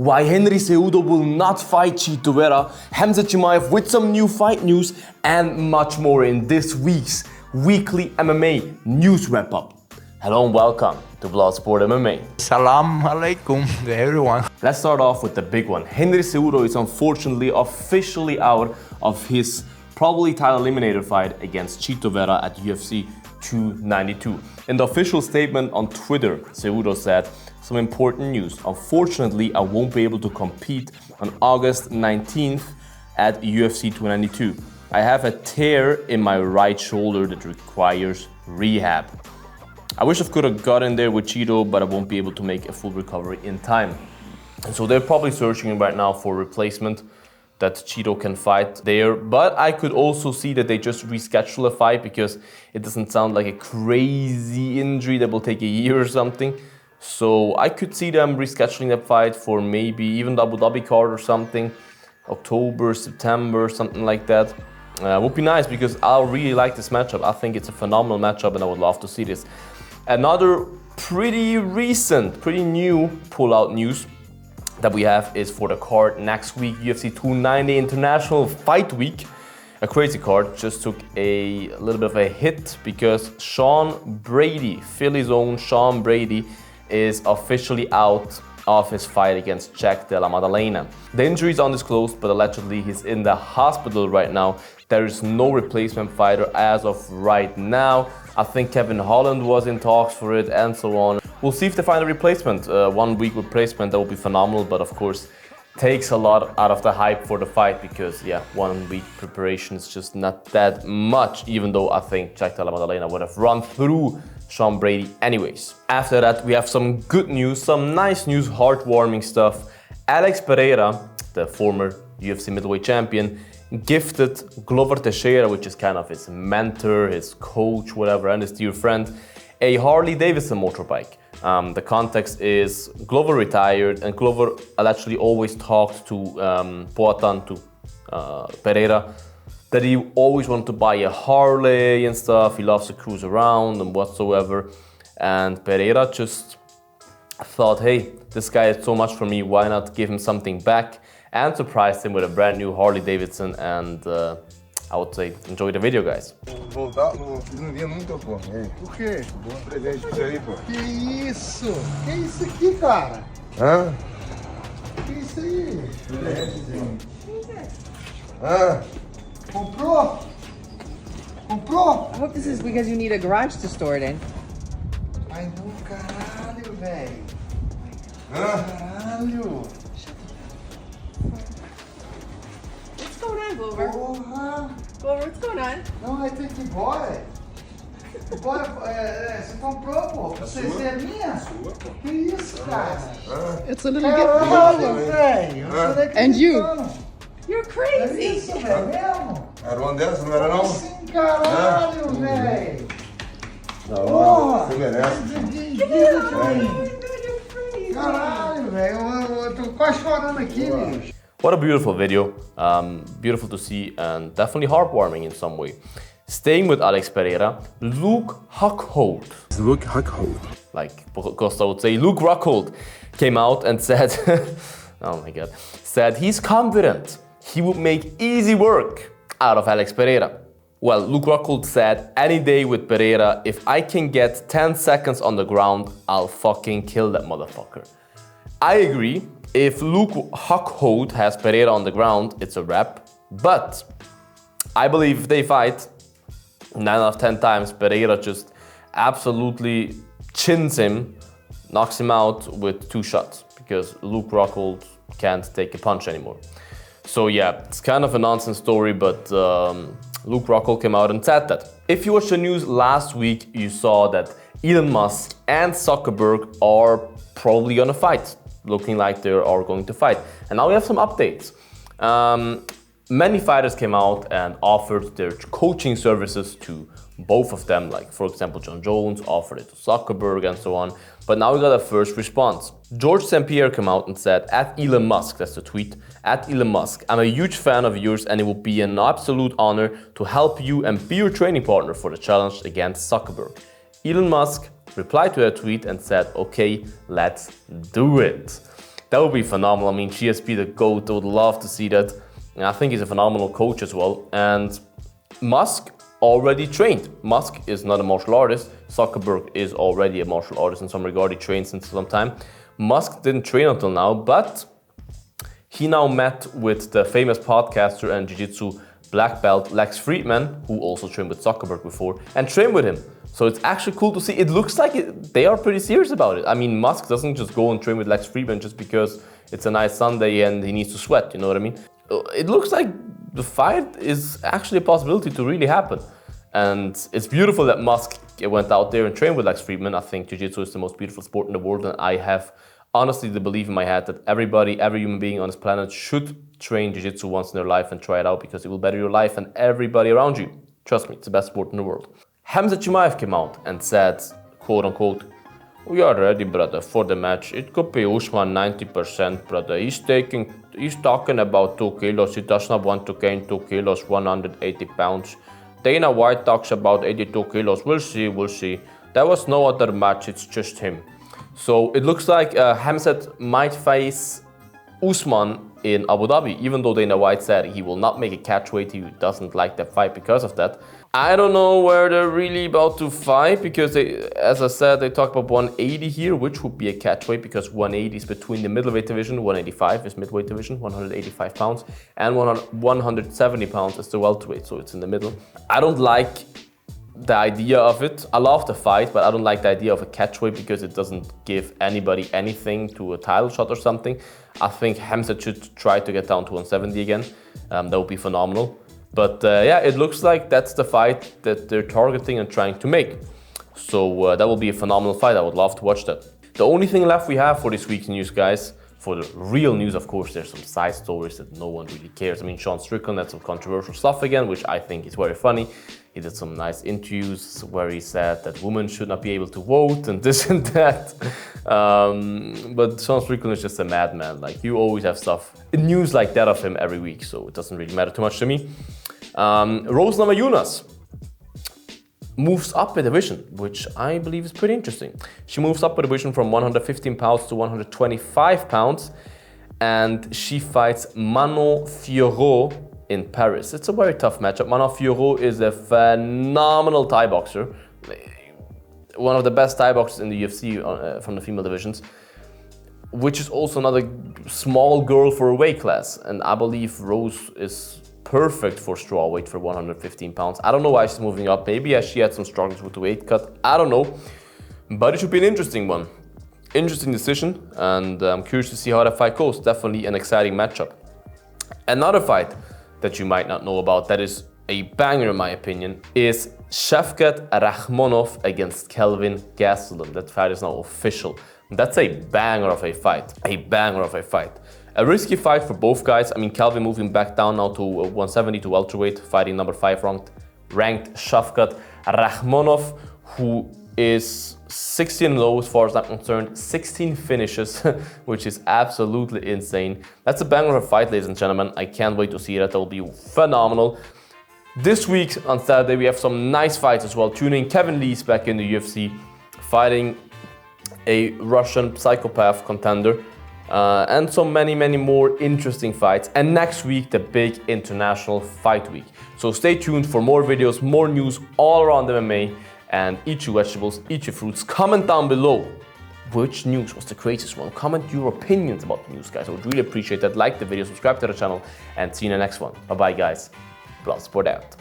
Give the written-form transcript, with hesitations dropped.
why Henry Cejudo will not fight Chito Vera, Khamzat Chimaev with some new fight news, and much more in this week's weekly MMA news wrap-up. Hello and welcome to Bloodsport MMA. Salam alaikum to everyone. Let's start off with the big one. Henry Cejudo is unfortunately officially out of his probably title eliminator fight against Chito Vera at UFC 292. In the official statement on Twitter, Cejudo said, "Some important news. Unfortunately, I won't be able to compete on August 19th at UFC 292. I have a tear in my right shoulder that requires rehab. I wish I could have got in there with Chito, but I won't be able to make a full recovery in time." And so they're probably searching right now for a replacement that Chito can fight there. But I could also see that they just reschedule a fight because it doesn't sound like a crazy injury that will take a year or something. So I could see them rescheduling that fight for maybe even the Abu Dhabi card or something. October, September, something like that. Would be nice because I really like this matchup. I think it's a phenomenal matchup and I would love to see this. Another pretty recent, pretty new pullout news that we have is for the card next week, UFC 290 International Fight Week. A crazy card, just took a little bit of a hit because Sean Brady, Philly's own Sean Brady, is officially out of his fight against Jack Della Maddalena. The injury is undisclosed, but allegedly he's in the hospital right now. There is no replacement fighter as of right now. I think Kevin Holland was in talks for it and so on. We'll see if they find a replacement. 1 week replacement, that would be phenomenal, but of course takes a lot out of the hype for the fight because 1 week preparation is just not that much, even though I think Jack Della Maddalena would have run through Sean Brady anyways. After that, we have some good news, some nice news, heartwarming stuff. Alex Pereira, the former UFC middleweight champion, gifted Glover Teixeira, which is kind of his mentor, his coach, whatever, and his dear friend, a Harley Davidson motorbike. The context is Glover retired, and Glover actually always talked to Poatan, to Pereira, that he always wanted to buy a Harley and stuff. He loves to cruise around and whatsoever. And Pereira just thought, hey, this guy is so much for me, why not give him something back? And surprised him with a brand new Harley Davidson, and I would say enjoy the video, guys. Voltar, não vinha nunca, pô. Por quê? Bom presente pra você aí, pô. Que isso? Que isso aqui, cara? Hã? Que isso aí? Presentezinho. Hã? Comprou? Comprou? I hope this is because you need a garage to store it in. Ai, no caralho, velho. Hã? Caralho. What's going on, Glover? Porra. Glover, what's going on? Não, aí tem que ir embora. Bora, você comprou, pô? Você é minha? Sua, pô. Que isso, cara? It's a little Caralho, velho. And you? You're É crazy. isso, velho, mesmo? Era uma dessa, não era não? Sim, caralho, velho. Da Porra. você merece. Caralho, velho. Eu tô quase chorando aqui, bicho. What a beautiful video, beautiful to see and definitely heartwarming in some way. Staying with Alex Pereira, Luke Rockhold. Luke Rockhold. Like Costa would say, Luke Rockhold came out and said, oh my God, said he's confident he would make easy work out of Alex Pereira. Well, Luke Rockhold said, any day with Pereira, if I can get 10 seconds on the ground, I'll fucking kill that motherfucker. I agree. If Luke Rockhold has Pereira on the ground, it's a wrap. But I believe if they fight, 9 out of 10 times, Pereira just absolutely chins him, knocks him out with 2 shots because Luke Rockhold can't take a punch anymore. So yeah, it's kind of a nonsense story, but Luke Rockhold came out and said that. If you watched the news last week, you saw that Elon Musk and Zuckerberg are probably gonna fight. Looking like they are going to fight. And now we have some updates. Many fighters came out and offered their coaching services to both of them, like for example John Jones offered it to Zuckerberg and so on. But now we got a first response. George St. Pierre came out and said, at Elon Musk, that's the tweet, at Elon Musk, I'm a huge fan of yours and it will be an absolute honor to help you and be your training partner for the challenge against Zuckerberg. Elon Musk replied to that tweet and said, okay, let's do it. That would be phenomenal. I mean, GSP, the GOAT, I would love to see that. And I think he's a phenomenal coach as well. And Musk already trained. Musk is not a martial artist. Zuckerberg is already a martial artist in some regard. He trained since some time. Musk didn't train until now, but he now met with the famous podcaster and jiu-jitsu black belt Lex Friedman, who also trained with Zuckerberg before, and trained with him. So it's actually cool to see. It looks like they are pretty serious about it. I mean, Musk doesn't just go and train with Lex Friedman just because it's a nice Sunday and he needs to sweat, you know what I mean? It looks like the fight is actually a possibility to really happen. And it's beautiful that Musk went out there and trained with Lex Friedman. I think jiu-jitsu is the most beautiful sport in the world, and I have honestly the belief in my head that every human being on this planet should train jiu-jitsu once in their life and try it out, because it will better your life and everybody around you. Trust me, it's the best sport in the world. Khamzat Chimaev came out and said, quote unquote, "We are ready, brother, for the match. It could be Usman 90%, brother. He's talking about 2 kilos. He does not want to gain 2 kilos, 180 pounds. Dana White talks about 82 kilos. We'll see. There was no other match, it's just him." So it looks like Khamzat might face Usman in Abu Dhabi, even though Dana White said he will not make a catchweight. He doesn't like that fight because of that. I don't know where they're really about to fight, because as I said, they talk about 180 here, which would be a catchweight, because 180 is between the middleweight division, 185 is midweight division, 185 pounds, and 170 pounds is the welterweight, so it's in the middle. I don't like the idea of it. I love the fight, but I don't like the idea of a catchweight because it doesn't give anybody anything to a title shot or something. I think Khamzat should try to get down to 170 again. That would be phenomenal. But yeah, it looks like that's the fight that they're targeting and trying to make. So that will be a phenomenal fight. I would love to watch that. The only thing left we have for this week's news, guys, for the real news, of course, there's some side stories that no one really cares. I mean, Sean Strickland had some controversial stuff again, which I think is very funny. He did some nice interviews where he said that women should not be able to vote and this and that. But Sean Strickland is just a madman. Like, you always have stuff, news like that of him every week, so it doesn't really matter too much to me. Rose Namajunas moves up a division, which I believe is pretty interesting. She moves up a division from 115 pounds to 125 pounds, and she fights Manon Fiorot in Paris. It's a very tough matchup. Manon Fiorot is a phenomenal Thai boxer, one of the best Thai boxers in the UFC from the female divisions, which is also another small girl for a weight class, and I believe Rose is perfect for strawweight for 115 pounds. I don't know why she's moving up. Maybe she had some struggles with the weight cut. I don't know. But it should be an interesting one. Interesting decision, and I'm curious to see how that fight goes. Definitely an exciting matchup. Another fight that you might not know about, that is a banger in my opinion, is Shavkat Rakhmonov against Kelvin Gastelum. That fight is now official. That's a banger of a fight. A banger of a fight. A risky fight for both guys. I mean, Kelvin moving back down now to 170 to welterweight, fighting number 5 ranked Shavkat Rakhmonov, who is 16-0 as far as I'm concerned, 16 finishes, which is absolutely insane. That's a banger of a fight, ladies and gentlemen. I can't wait to see that. That will be phenomenal. This week on Saturday, we have some nice fights as well. Tune in, Kevin Lee's back in the UFC, fighting a Russian psychopath contender. And so many more interesting fights. And next week, the big international fight week. So stay tuned for more videos, more news all around MMA. And eat your vegetables, eat your fruits. Comment down below which news was the craziest one. Comment your opinions about the news, guys. I would really appreciate that. Like the video, subscribe to the channel, and see you in the next one. Bye-bye, guys. Bloodsport out.